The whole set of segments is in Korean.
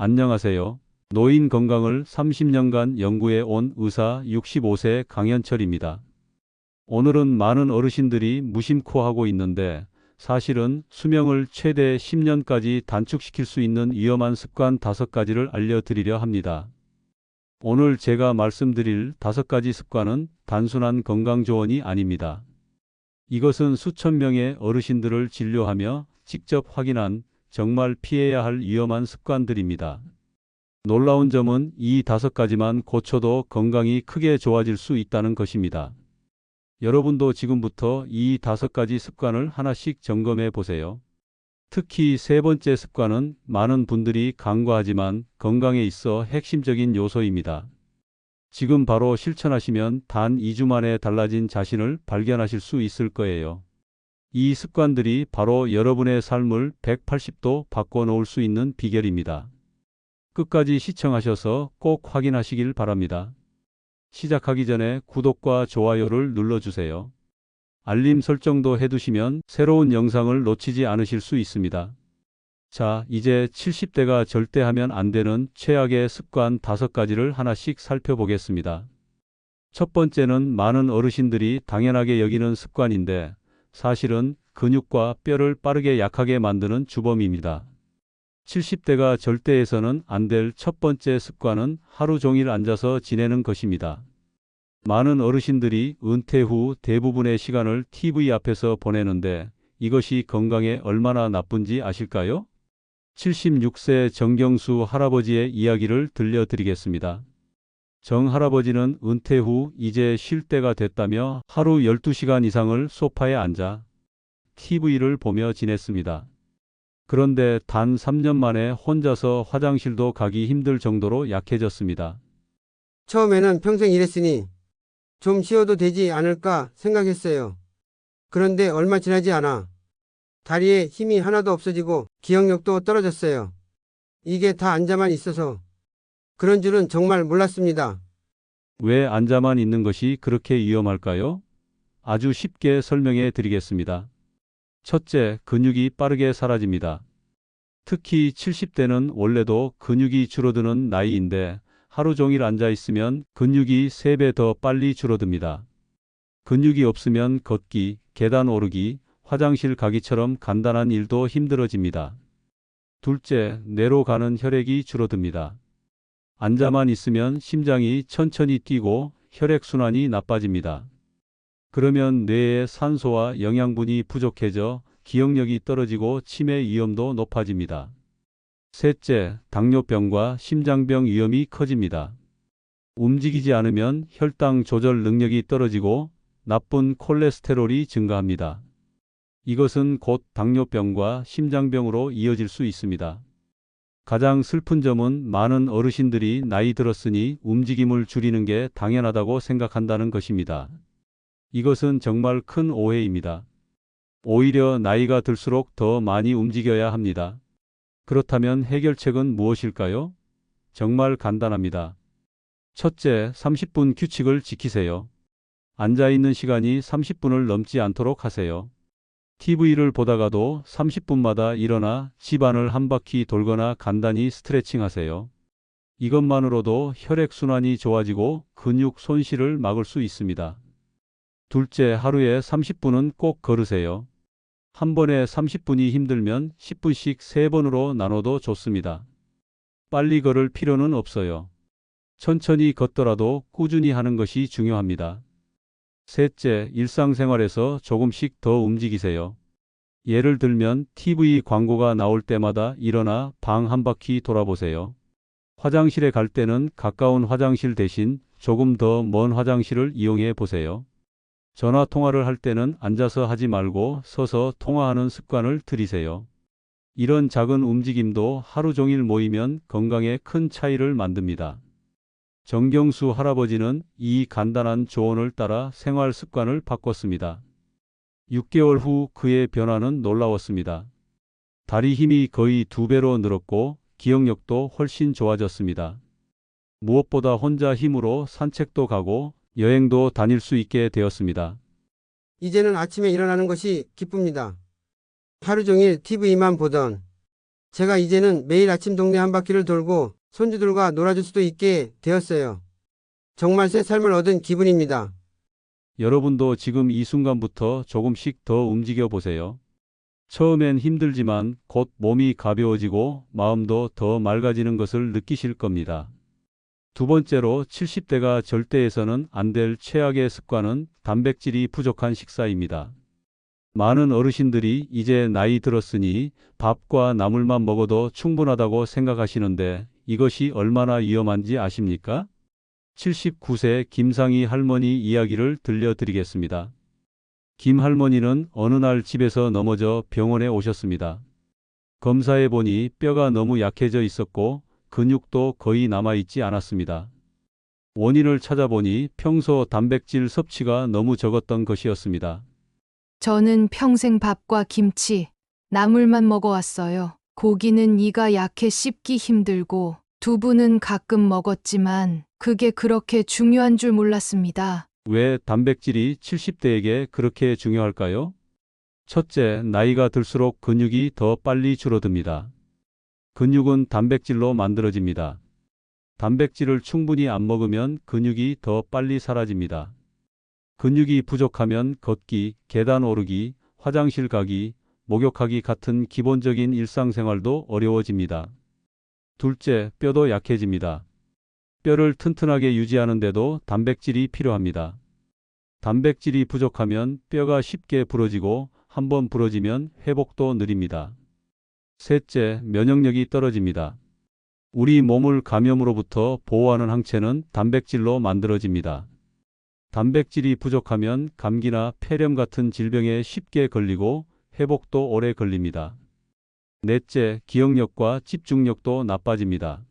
안녕하세요. 노인 건강을 30년간 연구해 온 의사 65세 강현철입니다. 오늘은 많은 어르신들이 무심코 하고 있는데 사실은 수명을 최대 10년까지 단축시킬 수 있는 위험한 습관 5가지를 알려드리려 합니다. 오늘 제가 말씀드릴 5가지 습관은 단순한 건강 조언이 아닙니다. 이것은 수천 명의 어르신들을 진료하며 직접 확인한 정말 피해야 할 위험한 습관들입니다. 놀라운 점은 이 5가지만 고쳐도 건강이 크게 좋아질 수 있다는 것입니다. 여러분도 지금부터 이 5가지 습관을 하나씩 점검해 보세요. 특히 세 번째 습관은 많은 분들이 간과하지만 건강에 있어 핵심적인 요소입니다. 지금 바로 실천하시면 단 2주 만에 달라진 자신을 발견하실 수 있을 거예요. 이 습관들이 바로 여러분의 삶을 180도 바꿔놓을 수 있는 비결입니다. 끝까지 시청하셔서 꼭 확인하시길 바랍니다. 시작하기 전에 구독과 좋아요를 눌러주세요. 알림 설정도 해두시면 새로운 영상을 놓치지 않으실 수 있습니다. 자, 이제 70대가 절대 하면 안 되는 최악의 습관 5가지를 하나씩 살펴보겠습니다. 첫 번째는 많은 어르신들이 당연하게 여기는 습관인데 사실은 근육과 뼈를 빠르게 약하게 만드는 주범입니다. 70대가 절대 해서는 안 될 첫 번째 습관은 하루 종일 앉아서 지내는 것입니다. 많은 어르신들이 은퇴 후 대부분의 시간을 TV 앞에서 보내는데 이것이 건강에 얼마나 나쁜지 아실까요? 76세 정경수 할아버지의 이야기를 들려드리겠습니다. 정 할아버지는 은퇴 후 이제 쉴 때가 됐다며 하루 12시간 이상을 소파에 앉아 TV를 보며 지냈습니다. 그런데 단 3년 만에 혼자서 화장실도 가기 힘들 정도로 약해졌습니다. 처음에는 평생 일했으니 좀 쉬어도 되지 않을까 생각했어요. 그런데 얼마 지나지 않아 다리에 힘이 하나도 없어지고 기억력도 떨어졌어요. 이게 다 앉아만 있어서 그런 줄은 정말 몰랐습니다. 왜 앉아만 있는 것이 그렇게 위험할까요? 아주 쉽게 설명해 드리겠습니다. 첫째, 근육이 빠르게 사라집니다. 특히 70대는 원래도 근육이 줄어드는 나이인데 하루 종일 앉아 있으면 근육이 3배 더 빨리 줄어듭니다. 근육이 없으면 걷기, 계단 오르기, 화장실 가기처럼 간단한 일도 힘들어집니다. 둘째, 뇌로 가는 혈액이 줄어듭니다. 앉아만 있으면 심장이 천천히 뛰고 혈액순환이 나빠집니다. 그러면 뇌에 산소와 영양분이 부족해져 기억력이 떨어지고 치매 위험도 높아집니다. 셋째, 당뇨병과 심장병 위험이 커집니다. 움직이지 않으면 혈당 조절 능력이 떨어지고 나쁜 콜레스테롤이 증가합니다. 이것은 곧 당뇨병과 심장병으로 이어질 수 있습니다. 가장 슬픈 점은 많은 어르신들이 나이 들었으니 움직임을 줄이는 게 당연하다고 생각한다는 것입니다. 이것은 정말 큰 오해입니다. 오히려 나이가 들수록 더 많이 움직여야 합니다. 그렇다면 해결책은 무엇일까요? 정말 간단합니다. 첫째, 30분 규칙을 지키세요. 앉아있는 시간이 30분을 넘지 않도록 하세요. TV를 보다가도 30분마다 일어나 집안을 한 바퀴 돌거나 간단히 스트레칭 하세요. 이것만으로도 혈액순환이 좋아지고 근육 손실을 막을 수 있습니다. 둘째, 하루에 30분은 꼭 걸으세요. 한 번에 30분이 힘들면 10분씩 3번으로 나눠도 좋습니다. 빨리 걸을 필요는 없어요. 천천히 걷더라도 꾸준히 하는 것이 중요합니다. 셋째, 일상생활에서 조금씩 더 움직이세요. 예를 들면 TV 광고가 나올 때마다 일어나 방 한 바퀴 돌아보세요. 화장실에 갈 때는 가까운 화장실 대신 조금 더 먼 화장실을 이용해 보세요. 전화 통화를 할 때는 앉아서 하지 말고 서서 통화하는 습관을 들이세요. 이런 작은 움직임도 하루 종일 모이면 건강에 큰 차이를 만듭니다. 정경수 할아버지는 이 간단한 조언을 따라 생활 습관을 바꿨습니다. 6개월 후 그의 변화는 놀라웠습니다. 다리 힘이 거의 2배로 늘었고 기억력도 훨씬 좋아졌습니다. 무엇보다 혼자 힘으로 산책도 가고 여행도 다닐 수 있게 되었습니다. 이제는 아침에 일어나는 것이 기쁩니다. 하루 종일 TV만 보던 제가 이제는 매일 아침 동네 한 바퀴를 돌고 손주들과 놀아줄 수도 있게 되었어요. 정말 새 삶을 얻은 기분입니다. 여러분도 지금 이 순간부터 조금씩 더 움직여 보세요. 처음엔 힘들지만 곧 몸이 가벼워지고 마음도 더 맑아지는 것을 느끼실 겁니다. 두 번째로 70대가 절대해서는 안 될 최악의 습관은 단백질이 부족한 식사입니다. 많은 어르신들이 이제 나이 들었으니 밥과 나물만 먹어도 충분하다고 생각하시는데 이것이 얼마나 위험한지 아십니까? 79세 김상희 할머니 이야기를 들려드리겠습니다. 김 할머니는 어느 날 집에서 넘어져 병원에 오셨습니다. 검사해 보니 뼈가 너무 약해져 있었고 근육도 거의 남아있지 않았습니다. 원인을 찾아보니 평소 단백질 섭취가 너무 적었던 것이었습니다. 저는 평생 밥과 김치, 나물만 먹어왔어요. 고기는 이가 약해 씹기 힘들고 두부는 가끔 먹었지만 그게 그렇게 중요한 줄 몰랐습니다. 왜 단백질이 70대에게 그렇게 중요할까요? 첫째, 나이가 들수록 근육이 더 빨리 줄어듭니다. 근육은 단백질로 만들어집니다. 단백질을 충분히 안 먹으면 근육이 더 빨리 사라집니다. 근육이 부족하면 걷기, 계단 오르기, 화장실 가기, 목욕하기 같은 기본적인 일상생활도 어려워집니다. 둘째, 뼈도 약해집니다. 뼈를 튼튼하게 유지하는데도 단백질이 필요합니다. 단백질이 부족하면 뼈가 쉽게 부러지고 한번 부러지면 회복도 느립니다. 셋째, 면역력이 떨어집니다. 우리 몸을 감염으로부터 보호하는 항체는 단백질로 만들어집니다. 단백질이 부족하면 감기나 폐렴 같은 질병에 쉽게 걸리고 회복도 오래 걸립니다. 넷째, 기억력과 집중력도 나빠집니다.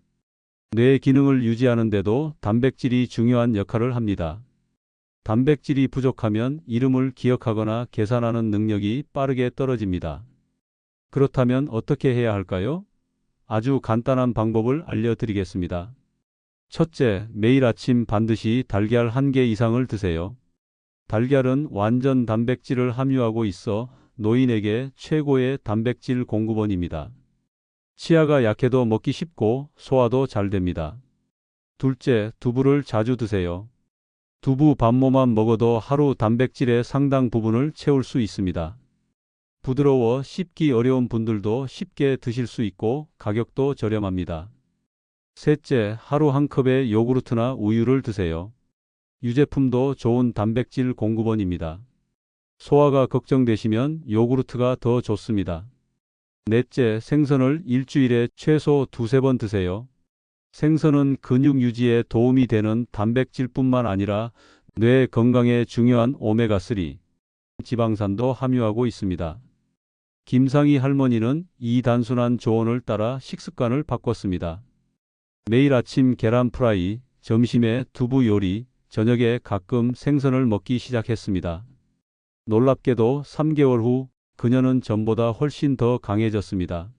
뇌 기능을 유지하는 데도 단백질이 중요한 역할을 합니다. 단백질이 부족하면 이름을 기억하거나 계산하는 능력이 빠르게 떨어집니다. 그렇다면 어떻게 해야 할까요? 아주 간단한 방법을 알려드리겠습니다. 첫째, 매일 아침 반드시 달걀 1개 이상을 드세요. 달걀은 완전 단백질을 함유하고 있어 노인에게 최고의 단백질 공급원입니다. 치아가 약해도 먹기 쉽고 소화도 잘 됩니다. 둘째, 두부를 자주 드세요. 두부 반모만 먹어도 하루 단백질의 상당 부분을 채울 수 있습니다. 부드러워 씹기 어려운 분들도 쉽게 드실 수 있고 가격도 저렴합니다. 셋째, 하루 한 컵의 요구르트나 우유를 드세요. 유제품도 좋은 단백질 공급원입니다. 소화가 걱정되시면 요구르트가 더 좋습니다. 넷째, 생선을 일주일에 최소 2~3번 드세요. 생선은 근육 유지에 도움이 되는 단백질뿐만 아니라 뇌 건강에 중요한 오메가3, 지방산도 함유하고 있습니다. 김상희 할머니는 이 단순한 조언을 따라 식습관을 바꿨습니다. 매일 아침 계란 프라이, 점심에 두부 요리, 저녁에 가끔 생선을 먹기 시작했습니다. 놀랍게도 3개월 후 그녀는 전보다 훨씬 더 강해졌습니다.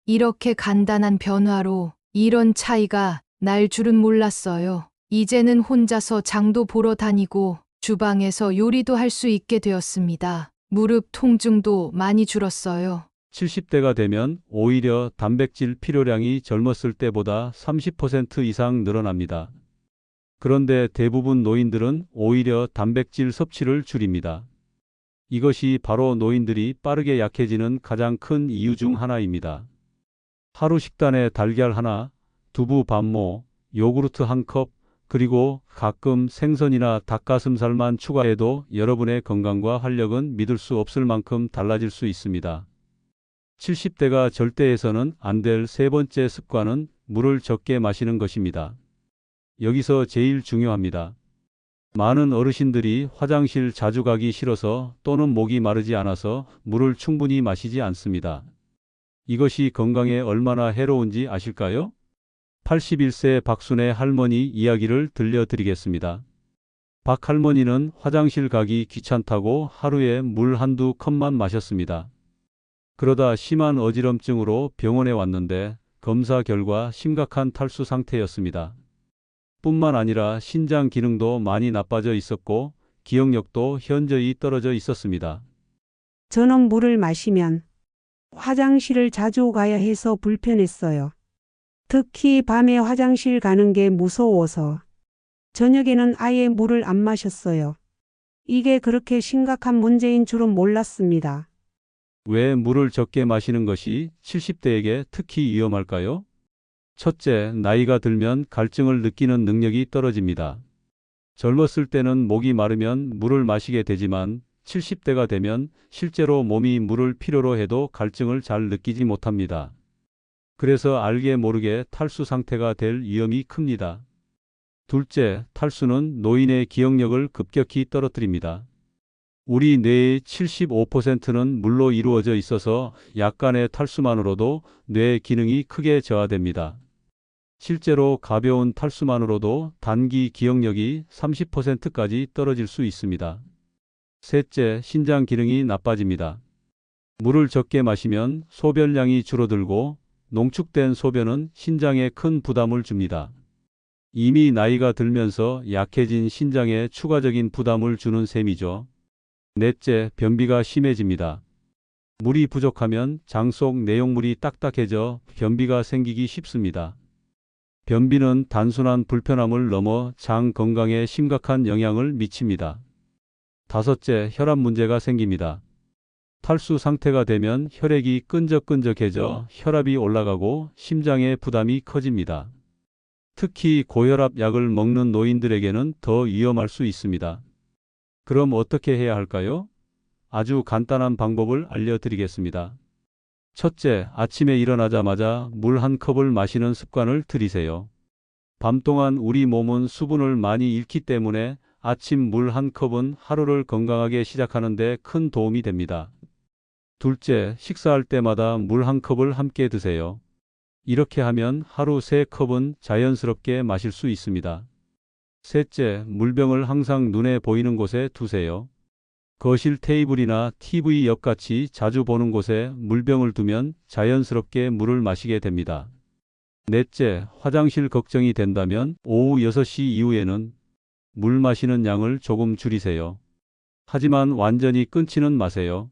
이렇게 간단한 변화로 이런 차이가 날 줄은 몰랐어요. 이제는 혼자서 장도 보러 다니고 주방에서 요리도 할 수 있게 되었습니다. 무릎 통증도 많이 줄었어요. 70대가 되면 오히려 단백질 필요량이 젊었을 때보다 30% 이상 늘어납니다. 그런데 대부분 노인들은 오히려 단백질 섭취를 줄입니다. 이것이 바로 노인들이 빠르게 약해지는 가장 큰 이유 중 하나입니다. 하루 식단에 달걀 하나, 두부 반모, 요구르트 1컵, 그리고 가끔 생선이나 닭가슴살만 추가해도 여러분의 건강과 활력은 믿을 수 없을 만큼 달라질 수 있습니다. 70대가 절대해서는 안 될 세 번째 습관은 물을 적게 마시는 것입니다. 여기서 제일 중요합니다. 많은 어르신들이 화장실 자주 가기 싫어서 또는 목이 마르지 않아서 물을 충분히 마시지 않습니다. 이것이 건강에 얼마나 해로운지 아실까요? 81세 박순애 할머니 이야기를 들려드리겠습니다. 박 할머니는 화장실 가기 귀찮다고 하루에 물 한두 컵만 마셨습니다. 그러다 심한 어지럼증으로 병원에 왔는데 검사 결과 심각한 탈수 상태였습니다. 뿐만 아니라 신장 기능도 많이 나빠져 있었고 기억력도 현저히 떨어져 있었습니다. 저는 물을 마시면 화장실을 자주 가야 해서 불편했어요. 특히 밤에 화장실 가는 게 무서워서 저녁에는 아예 물을 안 마셨어요. 이게 그렇게 심각한 문제인 줄은 몰랐습니다. 왜 물을 적게 마시는 것이 70대에게 특히 위험할까요? 첫째, 나이가 들면 갈증을 느끼는 능력이 떨어집니다. 젊었을 때는 목이 마르면 물을 마시게 되지만 70대가 되면 실제로 몸이 물을 필요로 해도 갈증을 잘 느끼지 못합니다. 그래서 알게 모르게 탈수 상태가 될 위험이 큽니다. 둘째, 탈수는 노인의 기억력을 급격히 떨어뜨립니다. 우리 뇌의 75%는 물로 이루어져 있어서 약간의 탈수만으로도 뇌 기능이 크게 저하됩니다. 실제로 가벼운 탈수만으로도 단기 기억력이 30%까지 떨어질 수 있습니다. 셋째, 신장 기능이 나빠집니다. 물을 적게 마시면 소변량이 줄어들고 농축된 소변은 신장에 큰 부담을 줍니다. 이미 나이가 들면서 약해진 신장에 추가적인 부담을 주는 셈이죠. 넷째, 변비가 심해집니다. 물이 부족하면 장 속 내용물이 딱딱해져 변비가 생기기 쉽습니다. 변비는 단순한 불편함을 넘어 장 건강에 심각한 영향을 미칩니다. 다섯째, 혈압 문제가 생깁니다. 탈수 상태가 되면 혈액이 끈적끈적해져 혈압이 올라가고 심장의 부담이 커집니다. 특히 고혈압 약을 먹는 노인들에게는 더 위험할 수 있습니다. 그럼 어떻게 해야 할까요? 아주 간단한 방법을 알려드리겠습니다. 첫째, 아침에 일어나자마자 물 한 컵을 마시는 습관을 들이세요. 밤 동안 우리 몸은 수분을 많이 잃기 때문에 아침 물 한 컵은 하루를 건강하게 시작하는 데 큰 도움이 됩니다. 둘째, 식사할 때마다 물 한 컵을 함께 드세요. 이렇게 하면 하루 3컵은 자연스럽게 마실 수 있습니다. 셋째, 물병을 항상 눈에 보이는 곳에 두세요. 거실 테이블이나 TV 옆같이 자주 보는 곳에 물병을 두면 자연스럽게 물을 마시게 됩니다. 넷째, 화장실 걱정이 된다면 오후 6시 이후에는 물 마시는 양을 조금 줄이세요. 하지만 완전히 끊지는 마세요.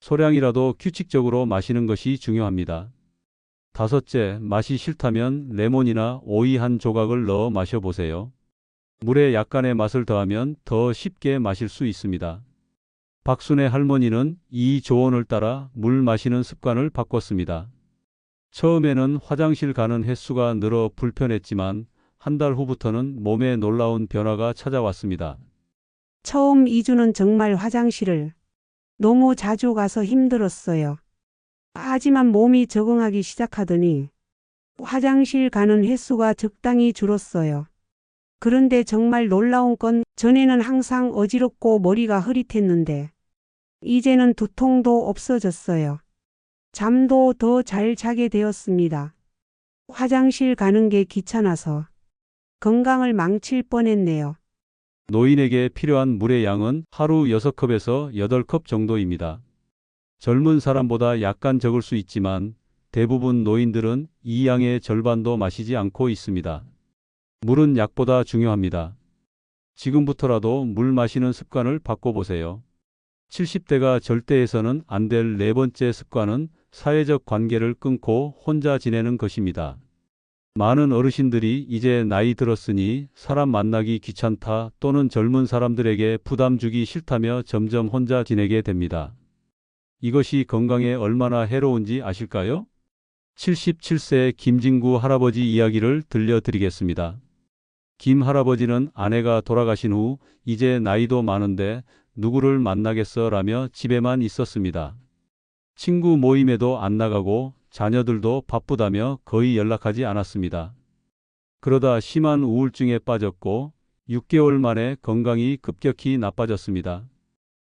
소량이라도 규칙적으로 마시는 것이 중요합니다. 다섯째, 맛이 싫다면 레몬이나 오이 한 조각을 넣어 마셔보세요. 물에 약간의 맛을 더하면 더 쉽게 마실 수 있습니다. 박순애 할머니는 이 조언을 따라 물 마시는 습관을 바꿨습니다. 처음에는 화장실 가는 횟수가 늘어 불편했지만 한 달 후부터는 몸에 놀라운 변화가 찾아왔습니다. 처음 2주는 정말 화장실을 너무 자주 가서 힘들었어요. 하지만 몸이 적응하기 시작하더니 화장실 가는 횟수가 적당히 줄었어요. 그런데 정말 놀라운 건 전에는 항상 어지럽고 머리가 흐릿했는데 이제는 두통도 없어졌어요. 잠도 더 잘 자게 되었습니다. 화장실 가는 게 귀찮아서 건강을 망칠 뻔했네요. 노인에게 필요한 물의 양은 하루 6컵에서 8컵 정도입니다. 젊은 사람보다 약간 적을 수 있지만 대부분 노인들은 이 양의 절반도 마시지 않고 있습니다. 물은 약보다 중요합니다. 지금부터라도 물 마시는 습관을 바꿔보세요. 70대가 절대 해서는 안 될 네 번째 습관은 사회적 관계를 끊고 혼자 지내는 것입니다. 많은 어르신들이 이제 나이 들었으니 사람 만나기 귀찮다 또는 젊은 사람들에게 부담 주기 싫다며 점점 혼자 지내게 됩니다. 이것이 건강에 얼마나 해로운지 아실까요? 77세 김진구 할아버지 이야기를 들려드리겠습니다. 김 할아버지는 아내가 돌아가신 후 이제 나이도 많은데 누구를 만나겠어 라며 집에만 있었습니다. 친구 모임에도 안 나가고 자녀들도 바쁘다며 거의 연락하지 않았습니다. 그러다 심한 우울증에 빠졌고 6개월 만에 건강이 급격히 나빠졌습니다.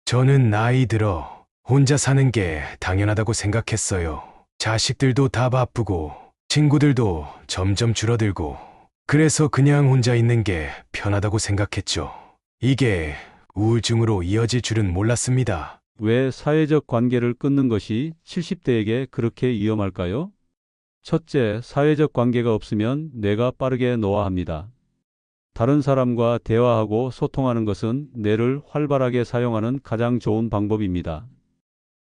저는 나이 들어 혼자 사는 게 당연하다고 생각했어요. 자식들도 다 바쁘고 친구들도 점점 줄어들고 그래서 그냥 혼자 있는 게 편하다고 생각했죠. 이게 우울증으로 이어질 줄은 몰랐습니다. 왜 사회적 관계를 끊는 것이 70대에게 그렇게 위험할까요? 첫째, 사회적 관계가 없으면 뇌가 빠르게 노화합니다. 다른 사람과 대화하고 소통하는 것은 뇌를 활발하게 사용하는 가장 좋은 방법입니다.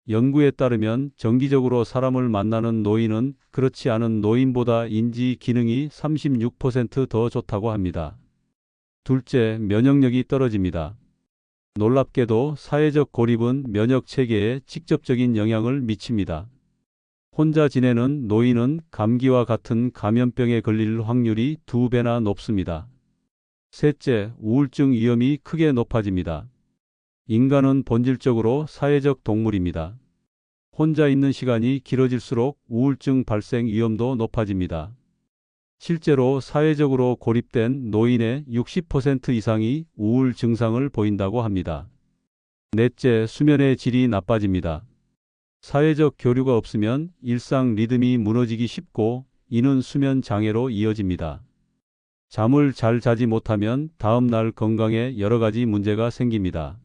연구에 따르면 정기적으로 사람을 만나는 노인은 그렇지 않은 노인보다 인지 기능이 36%더 좋다고 합니다. 둘째, 면역력이 떨어집니다. 놀랍게도 사회적 고립은 면역 체계에 직접적인 영향을 미칩니다. 혼자 지내는 노인은 감기와 같은 감염병에 걸릴 확률이 2배나 높습니다. 셋째, 우울증 위험이 크게 높아집니다. 인간은 본질적으로 사회적 동물입니다. 혼자 있는 시간이 길어질수록 우울증 발생 위험도 높아집니다. 실제로 사회적으로 고립된 노인의 60% 이상이 우울 증상을 보인다고 합니다. 넷째, 수면의 질이 나빠집니다. 사회적 교류가 없으면 일상 리듬이 무너지기 쉽고 이는 수면 장애로 이어집니다. 잠을 잘 자지 못하면 다음 날 건강에 여러 가지 문제가 생깁니다.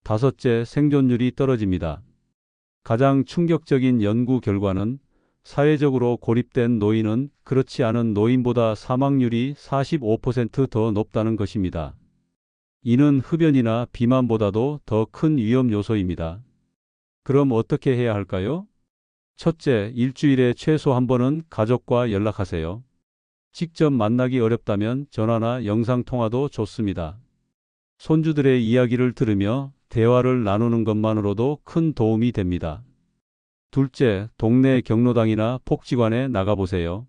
다섯째, 생존율이 떨어집니다. 가장 충격적인 연구 결과는 사회적으로 고립된 노인은 그렇지 않은 노인보다 사망률이 45%더 높다는 것입니다. 이는 흡연이나 비만보다도 더 큰 위험 요소입니다. 그럼 어떻게 해야 할까요? 첫째, 일주일에 최소 한 번은 가족과 연락하세요. 직접 만나기 어렵다면 전화나 영상통화도 좋습니다. 손주들의 이야기를 들으며 대화를 나누는 것만으로도 큰 도움이 됩니다. 둘째, 동네 경로당이나 복지관에 나가보세요.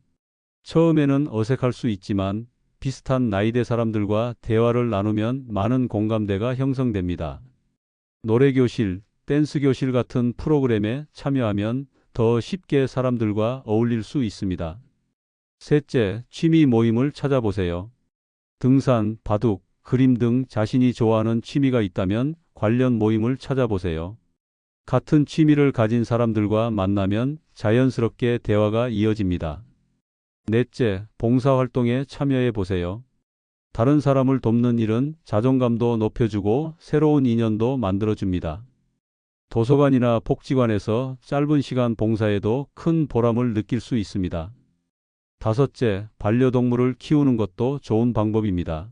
처음에는 어색할 수 있지만 비슷한 나이대 사람들과 대화를 나누면 많은 공감대가 형성됩니다. 노래교실, 댄스교실 같은 프로그램에 참여하면 더 쉽게 사람들과 어울릴 수 있습니다. 셋째, 취미 모임을 찾아보세요. 등산, 바둑, 그림 등 자신이 좋아하는 취미가 있다면 관련 모임을 찾아보세요. 같은 취미를 가진 사람들과 만나면 자연스럽게 대화가 이어집니다. 넷째, 봉사활동에 참여해 보세요. 다른 사람을 돕는 일은 자존감도 높여주고 새로운 인연도 만들어줍니다. 도서관이나 복지관에서 짧은 시간 봉사해도 큰 보람을 느낄 수 있습니다. 다섯째, 반려동물을 키우는 것도 좋은 방법입니다.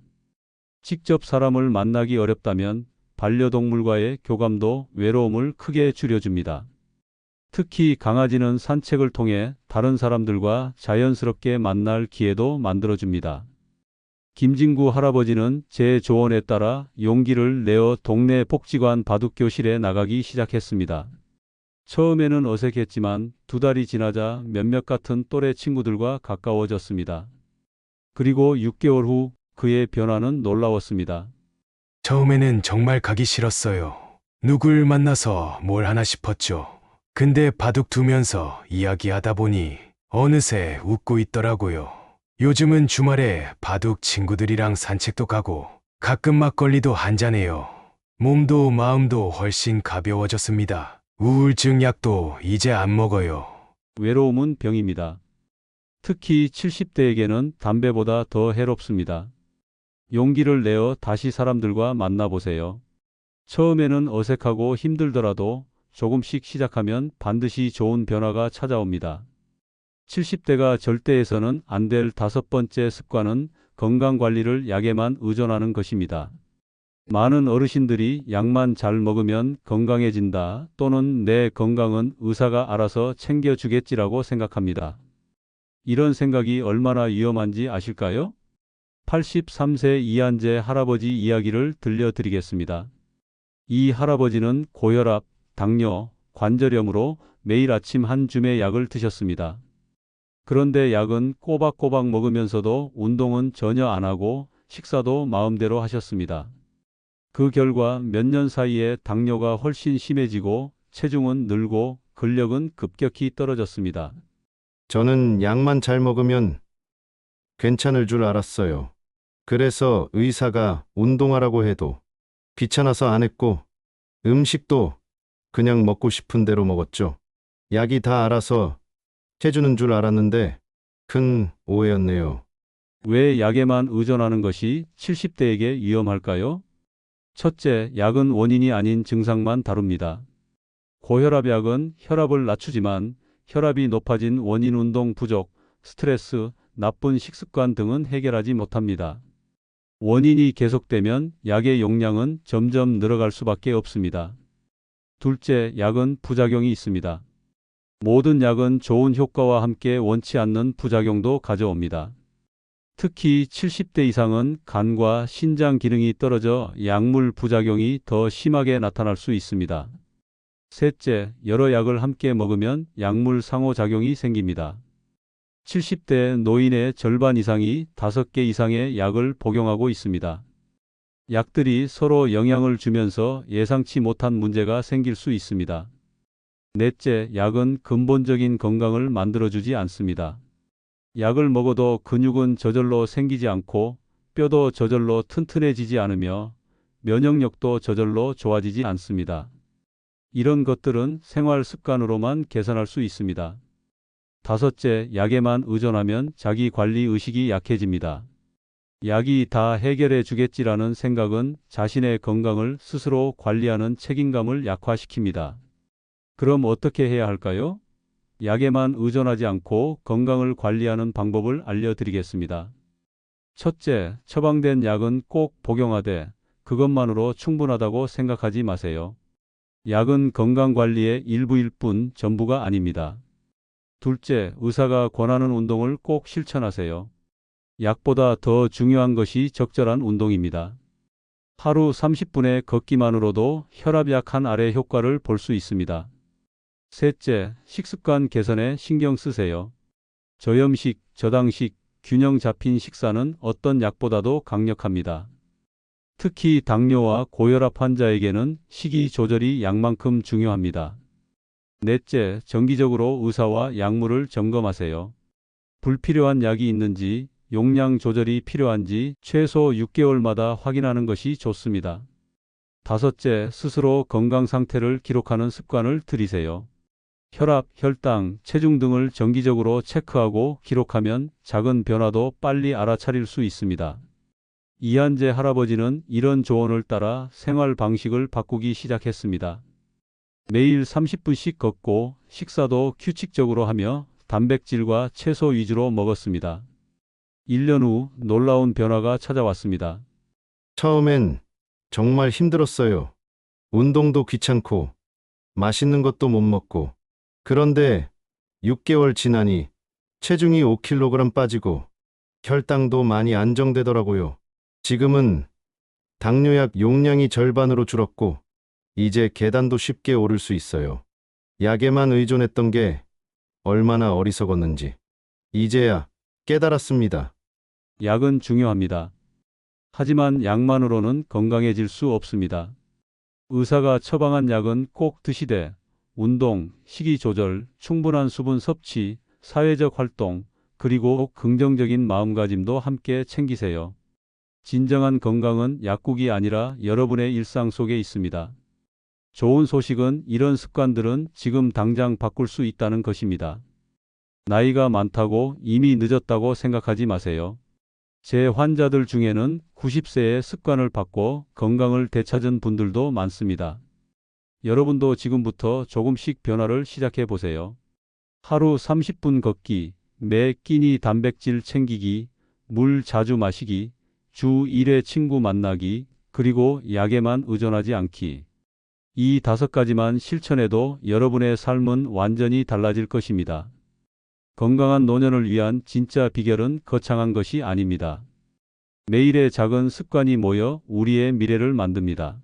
직접 사람을 만나기 어렵다면 반려동물과의 교감도 외로움을 크게 줄여줍니다. 특히 강아지는 산책을 통해 다른 사람들과 자연스럽게 만날 기회도 만들어줍니다. 김진구 할아버지는 제 조언에 따라 용기를 내어 동네 복지관 바둑교실에 나가기 시작했습니다. 처음에는 어색했지만 2달이 지나자 몇몇 같은 또래 친구들과 가까워졌습니다. 그리고 6개월 후 그의 변화는 놀라웠습니다. 처음에는 정말 가기 싫었어요. 누굴 만나서 뭘 하나 싶었죠. 근데 바둑 두면서 이야기하다 보니 어느새 웃고 있더라고요. 요즘은 주말에 바둑 친구들이랑 산책도 가고 가끔 막걸리도 한잔해요. 몸도 마음도 훨씬 가벼워졌습니다. 우울증 약도 이제 안 먹어요. 외로움은 병입니다. 특히 70대에게는 담배보다 더 해롭습니다. 용기를 내어 다시 사람들과 만나보세요. 처음에는 어색하고 힘들더라도 조금씩 시작하면 반드시 좋은 변화가 찾아옵니다. 70대가 절대해서는 안 될 5번째 습관은 건강관리를 약에만 의존하는 것입니다. 많은 어르신들이 약만 잘 먹으면 건강해진다 또는 내 건강은 의사가 알아서 챙겨주겠지라고 생각합니다. 이런 생각이 얼마나 위험한지 아실까요? 83세 이한재 할아버지 이야기를 들려드리겠습니다. 이 할아버지는 고혈압, 당뇨, 관절염으로 매일 아침 한 줌의 약을 드셨습니다. 그런데 약은 꼬박꼬박 먹으면서도 운동은 전혀 안 하고 식사도 마음대로 하셨습니다. 그 결과 몇 년 사이에 당뇨가 훨씬 심해지고 체중은 늘고 근력은 급격히 떨어졌습니다. 저는 약만 잘 먹으면 괜찮을 줄 알았어요. 그래서 의사가 운동하라고 해도 귀찮아서 안 했고 음식도 그냥 먹고 싶은 대로 먹었죠. 약이 다 알아서 해주는 줄 알았는데 큰 오해였네요. 왜 약에만 의존하는 것이 70대에게 위험할까요? 첫째, 약은 원인이 아닌 증상만 다룹니다. 고혈압 약은 혈압을 낮추지만 혈압이 높아진 원인 운동 부족, 스트레스, 나쁜 식습관 등은 해결하지 못합니다. 원인이 계속되면 약의 용량은 점점 늘어갈 수밖에 없습니다. 둘째, 약은 부작용이 있습니다. 모든 약은 좋은 효과와 함께 원치 않는 부작용도 가져옵니다. 특히 70대 이상은 간과 신장 기능이 떨어져 약물 부작용이 더 심하게 나타날 수 있습니다. 셋째, 여러 약을 함께 먹으면 약물 상호작용이 생깁니다. 70대 노인의 절반 이상이 5개 이상의 약을 복용하고 있습니다. 약들이 서로 영향을 주면서 예상치 못한 문제가 생길 수 있습니다. 넷째, 약은 근본적인 건강을 만들어주지 않습니다. 약을 먹어도 근육은 저절로 생기지 않고 뼈도 저절로 튼튼해지지 않으며 면역력도 저절로 좋아지지 않습니다. 이런 것들은 생활 습관으로만 개선할 수 있습니다. 다섯째, 약에만 의존하면 자기 관리 의식이 약해집니다. 약이 다 해결해 주겠지라는 생각은 자신의 건강을 스스로 관리하는 책임감을 약화시킵니다. 그럼 어떻게 해야 할까요? 약에만 의존하지 않고 건강을 관리하는 방법을 알려드리겠습니다. 첫째, 처방된 약은 꼭 복용하되 그것만으로 충분하다고 생각하지 마세요. 약은 건강관리의 일부일 뿐 전부가 아닙니다. 둘째, 의사가 권하는 운동을 꼭 실천하세요. 약보다 더 중요한 것이 적절한 운동입니다. 하루 30분의 걷기만으로도 혈압약 한 알의 효과를 볼 수 있습니다. 셋째, 식습관 개선에 신경 쓰세요. 저염식, 저당식, 균형 잡힌 식사는 어떤 약보다도 강력합니다. 특히 당뇨와 고혈압 환자에게는 식이 조절이 약만큼 중요합니다. 넷째, 정기적으로 의사와 약물을 점검하세요. 불필요한 약이 있는지, 용량 조절이 필요한지 최소 6개월마다 확인하는 것이 좋습니다. 다섯째, 스스로 건강 상태를 기록하는 습관을 들이세요. 혈압, 혈당, 체중 등을 정기적으로 체크하고 기록하면 작은 변화도 빨리 알아차릴 수 있습니다. 이한재 할아버지는 이런 조언을 따라 생활 방식을 바꾸기 시작했습니다. 매일 30분씩 걷고 식사도 규칙적으로 하며 단백질과 채소 위주로 먹었습니다. 1년 후 놀라운 변화가 찾아왔습니다. 처음엔 정말 힘들었어요. 운동도 귀찮고 맛있는 것도 못 먹고. 그런데 6개월 지나니 체중이 5kg 빠지고 혈당도 많이 안정되더라고요. 지금은 당뇨약 용량이 절반으로 줄었고 이제 계단도 쉽게 오를 수 있어요. 약에만 의존했던 게 얼마나 어리석었는지 이제야 깨달았습니다. 약은 중요합니다. 하지만 약만으로는 건강해질 수 없습니다. 의사가 처방한 약은 꼭 드시되 운동, 식이 조절, 충분한 수분 섭취, 사회적 활동, 그리고 긍정적인 마음가짐도 함께 챙기세요. 진정한 건강은 약국이 아니라 여러분의 일상 속에 있습니다. 좋은 소식은 이런 습관들은 지금 당장 바꿀 수 있다는 것입니다. 나이가 많다고 이미 늦었다고 생각하지 마세요. 제 환자들 중에는 90세에 습관을 바꿔 건강을 되찾은 분들도 많습니다. 여러분도 지금부터 조금씩 변화를 시작해 보세요. 하루 30분 걷기, 매 끼니 단백질 챙기기, 물 자주 마시기, 주 1회 친구 만나기, 그리고 약에만 의존하지 않기. 이 5가지만 실천해도 여러분의 삶은 완전히 달라질 것입니다. 건강한 노년을 위한 진짜 비결은 거창한 것이 아닙니다. 매일의 작은 습관이 모여 우리의 미래를 만듭니다.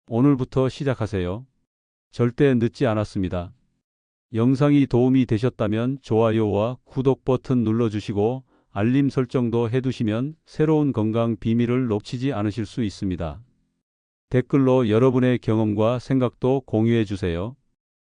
오늘부터 시작하세요. 절대 늦지 않았습니다. 영상이 도움이 되셨다면 좋아요와 구독 버튼 눌러주시고 알림 설정도 해두시면 새로운 건강 비밀을 놓치지 않으실 수 있습니다. 댓글로 여러분의 경험과 생각도 공유해 주세요.